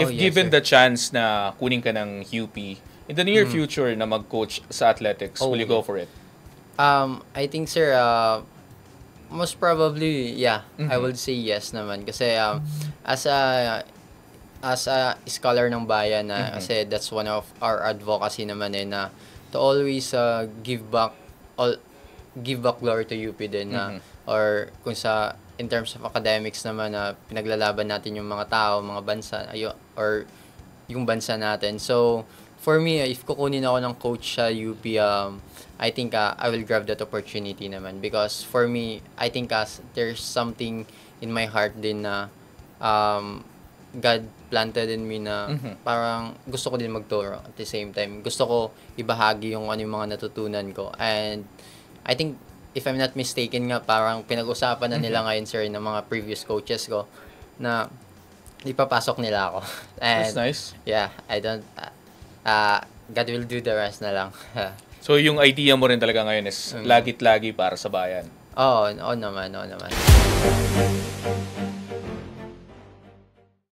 If yes, given sir. the chance na kunin ka ng UP, in the near future na mag-coach sa athletics, will you go for it? I think, sir, most probably, yeah, I Mhm. would say yes naman. Kasi as a scholar ng bayan na Mhm. kasi that's one of our advocacy naman na to always all give back glory to UP din na Mhm. or kung sa in terms of academics naman na pinaglalaban natin yung mga tao, mga bansa or yung bansa natin. So for me, if kukunin ako ng coach sa UP, I think I will grab that opportunity naman because for me, I think there's something in my heart din na um, God planted in me na Mhm. parang gusto ko din magturo at the same time. Gusto ko ibahagi yung ano yung mga natutunan ko. And I think if I'm not mistaken nga parang pinag-usapan na nila Mhm. ngayon, sir, ng mga previous coaches ko na ipapasok nila ako. That's And nice. yeah, I don't God will do the rest na lang. So yung idea mo rin talaga ngayon is lagit lagi para sa bayan. Oo, oo naman, oo naman.